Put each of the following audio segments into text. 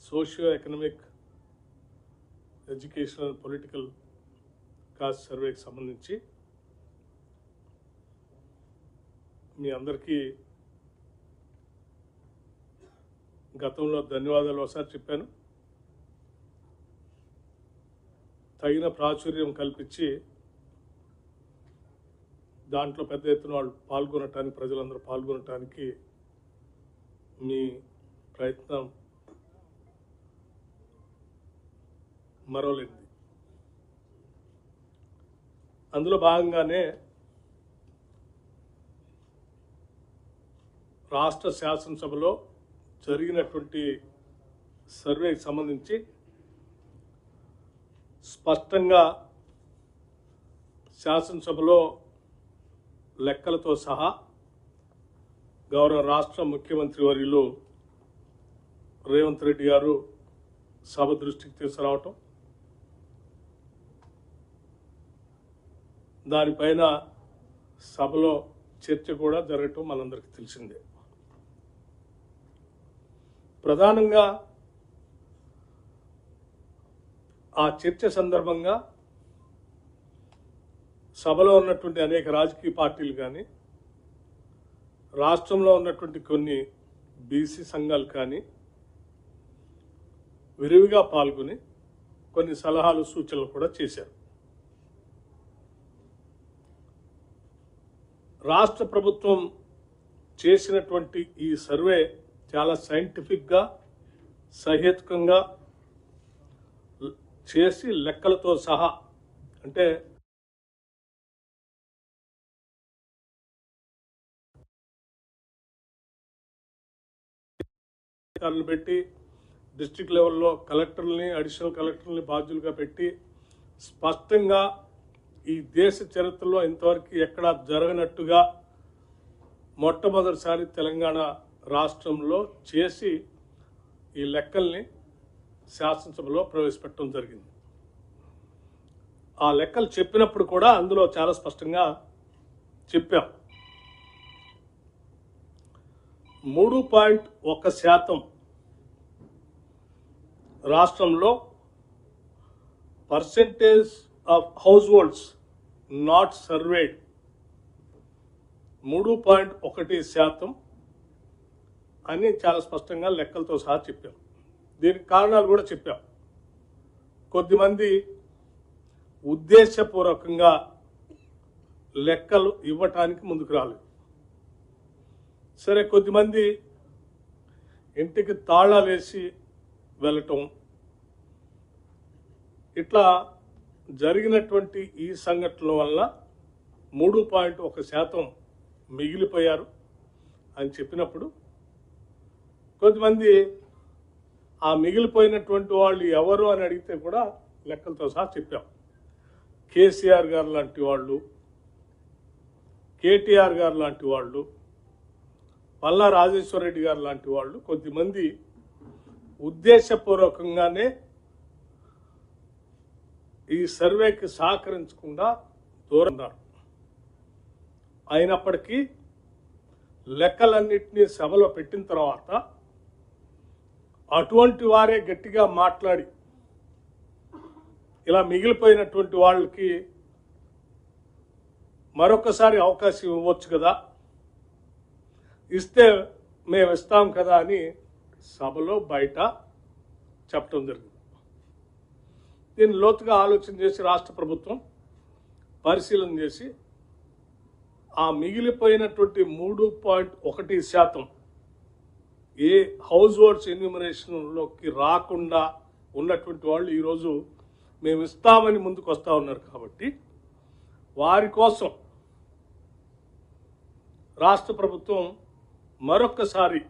Socio economic educational political caste సర్వేకి సంబంధించి మీ అందరికీ గతంలో ధన్యవాదాలు ఒకసారి చెప్పాను. తగిన ప్రాచుర్యం కల్పించి దాంట్లో పెద్ద ఎత్తున వాళ్ళు పాల్గొనటానికి, ప్రజలందరూ పాల్గొనటానికి మీ ప్రయత్నం మరోలేదు. అందులో భాగంగానే రాష్ట్ర శాసనసభలో జరిగినటువంటి సర్వేకి సంబంధించి స్పష్టంగా శాసనసభలో లెక్కలతో సహా గౌరవ రాష్ట్ర ముఖ్యమంత్రి వర్యులు రేవంత్ రెడ్డి గారు సభ దృష్టికి తీసుకురావటం, దానిపైన సభలో చర్చ కూడా జరగటం మనందరికీ తెలిసిందే. ప్రధానంగా ఆ చర్చ సందర్భంగా సభలో ఉన్నటువంటి అనేక రాజకీయ పార్టీలు కానీ, రాష్ట్రంలో ఉన్నటువంటి కొన్ని బీసీ సంఘాలు కానీ విరివిగా పాల్గొని కొన్ని సలహాలు, సూచనలు కూడా చేశారు. రాష్ట్ర ప్రభుత్వం చేసినటువంటి ఈ సర్వే చాలా సైంటిఫిక్గా, సహేతుకంగా చేసి లెక్కలతో సహా, అంటే పెట్టి డిస్ట్రిక్ట్ లెవెల్లో కలెక్టర్లని, అడిషనల్ కలెక్టర్లని బాధ్యులుగా పెట్టి స్పష్టంగా ఈ దేశ చరిత్రలో ఇంతవరకు ఎక్కడా జరగనట్టుగా మొట్టమొదటిసారి తెలంగాణ రాష్ట్రంలో చేసి ఈ లెక్కల్ని శాసనసభలో ప్రవేశపెట్టడం జరిగింది. ఆ లెక్కలు చెప్పినప్పుడు కూడా అందులో చాలా స్పష్టంగా చెప్పాం. 3.1% రాష్ట్రంలో percentage of house holds not surveyed 3.1% అని చాలా స్పష్టంగా లెక్కలతో సహా చెప్పాం. దీనికి కారణాలు కూడా చెప్పాం. కొద్దిమంది ఉద్దేశపూర్వకంగా లెక్కలు ఇవ్వటానికి ముందుకు రాలేదు. సరే, కొద్దిమంది ఇంటికి తాళాలు వేసి వెళ్ళటం, ఇట్లా జరిగినటువంటి ఈ సంఘటనల వల్ల 3.1% మిగిలిపోయారు అని చెప్పినప్పుడు కొంతమంది ఆ మిగిలిపోయినటువంటి వాళ్ళు ఎవరు అని అడిగితే కూడా లెక్కలతో సహా చెప్పాం. కేసీఆర్ గారు లాంటి వాళ్ళు, కేటీఆర్ గారు లాంటి వాళ్ళు, పల్లా రాజేశ్వర రెడ్డి గారు లాంటి వాళ్ళు కొద్దిమంది ఉద్దేశపూర్వకంగానే ఈ సర్వేకి సహకరించకుండా దూరం ఉన్నారు. అయినప్పటికీ లెక్కలన్నింటినీ సభలో పెట్టిన తర్వాత అటువంటి వారే గట్టిగా మాట్లాడి ఇలా మిగిలిపోయినటువంటి వాళ్ళకి మరొకసారి అవకాశం ఇవ్వచ్చు కదా, ఇస్తే మేము ఇస్తాం కదా అని సభలో బయట చెప్పడం జరిగింది. దీన్ని లోతుగా ఆలోచన చేసి రాష్ట్ర ప్రభుత్వం పరిశీలన చేసి ఆ మిగిలిపోయినటువంటి 3.1% ఏ హౌస్ హోల్డ్స్ ఎన్యూమరేషన్లోకి రాకుండా ఉన్నటువంటి వాళ్ళు ఈరోజు మేము ఇస్తామని ముందుకు వస్తూ ఉన్నారు. కాబట్టి వారి కోసం రాష్ట్ర ప్రభుత్వం మరొక్కసారి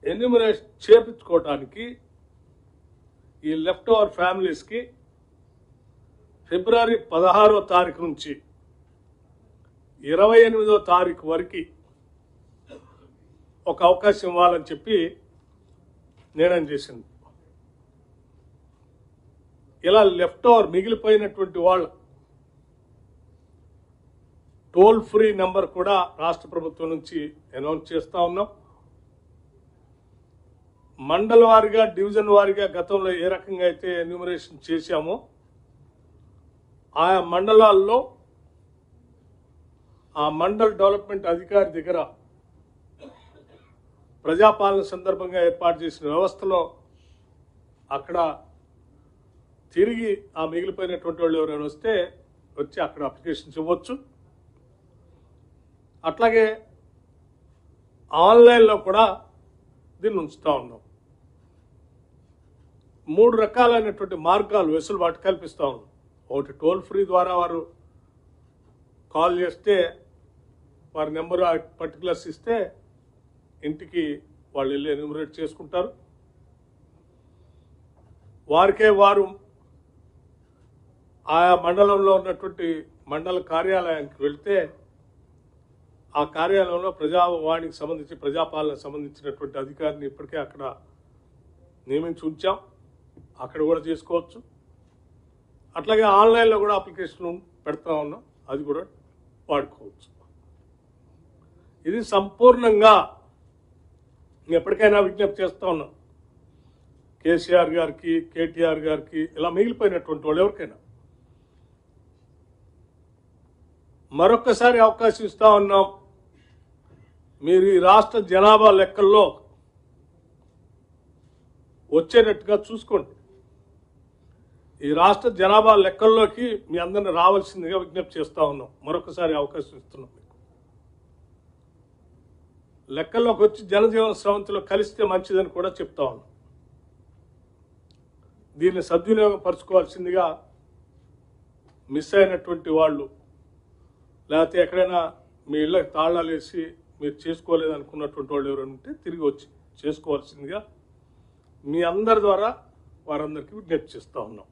ఎన్యూమరేషన్ చేపించుకోవటానికి ఈ లెఫ్ట్ ఓవర్ ఫ్యామిలీస్కి ఫిబ్రవరి 16వ తారీఖు నుంచి 28వ తారీఖు వరకు ఒక అవకాశం ఇవ్వాలని చెప్పి నిర్ణయం చేసింది. ఇలా లెఫ్ట్ ఓవర్ మిగిలిపోయినటువంటి వాళ్ళు టోల్ ఫ్రీ నెంబర్ కూడా రాష్ట్ర ప్రభుత్వం నుంచి అనౌన్స్ చేస్తా ఉన్నాం. మండల వారీగా డివిజన్ వారీగా గతంలో ఏ రకంగా అయితే ఎన్యూమరేషన్ చేశామో ఆయా మండలాల్లో ఆ మండల్ డెవలప్మెంట్ అధికారి దగ్గర ప్రజాపాలన సందర్భంగా ఏర్పాటు చేసిన వ్యవస్థలో అక్కడ తిరిగి ఆ మిగిలిపోయినటువంటి వాళ్ళు ఎవరైనా వస్తే వచ్చి అక్కడ అప్లికేషన్స్ ఇవ్వచ్చు. అట్లాగే ఆన్లైన్లో కూడా దీన్ని ఉంచుతూ ఉన్నాం. 3 రకాలైనటువంటి మార్గాలు వెసులుబాటు కల్పిస్తూ ఉన్నాం. ఒకటి టోల్ ఫ్రీ ద్వారా వారు కాల్ చేస్తే వారి నెంబరు పర్టికులర్స్ ఇస్తే ఇంటికి వాళ్ళు వెళ్ళి ఎన్యూమరేట్ చేసుకుంటారు. వారికే వారు ఆయా మండలంలో ఉన్నటువంటి మండల కార్యాలయానికి వెళ్తే ఆ కార్యాలయంలో ప్రజావాణికి సంబంధించి ప్రజాపాలనకు సంబంధించినటువంటి అధికారిని ఇప్పటికే అక్కడ నియమించి ఉంచాం. అక్కడ కూడా చేసుకోవచ్చు. అట్లాగే ఆన్లైన్లో కూడా అప్లికేషన్ పెడతా ఉన్నాం, అది కూడా వాడుకోవచ్చు. ఇది సంపూర్ణంగా ఎప్పటికైనా విజ్ఞప్తి చేస్తూ ఉన్నాం. కేసీఆర్ గారికి, కేటీఆర్ గారికి, ఇలా మిగిలిపోయినటువంటి వాళ్ళు ఎవరికైనా మరొక్కసారి అవకాశం ఇస్తా ఉన్నాం. మీరు ఈ రాష్ట్ర జనాభా లెక్కల్లో వచ్చేటట్టుగా చూసుకోండి. ఈ రాష్ట్ర జనాభా లెక్కల్లోకి మీ అందరిని రావాల్సిందిగా విజ్ఞప్తి చేస్తూ ఉన్నాం. మరొకసారి అవకాశం ఇస్తున్నాం. లెక్కల్లోకి వచ్చి జనజీవన స్రవంతిలో కలిస్తే మంచిదని కూడా చెప్తా ఉన్నాం. దీన్ని సద్వినియోగం పరచుకోవాల్సిందిగా మిస్ అయినటువంటి వాళ్ళు, లేకపోతే ఎక్కడైనా మీ ఇళ్ళకి తాళాలు వేసి మీరు చేసుకోలేదు అనుకున్నటువంటి వాళ్ళు ఎవరైనా ఉంటే తిరిగి వచ్చి చేసుకోవాల్సిందిగా మీ అందరి ద్వారా వారందరికీ విజ్ఞప్తి చేస్తూ ఉన్నాం.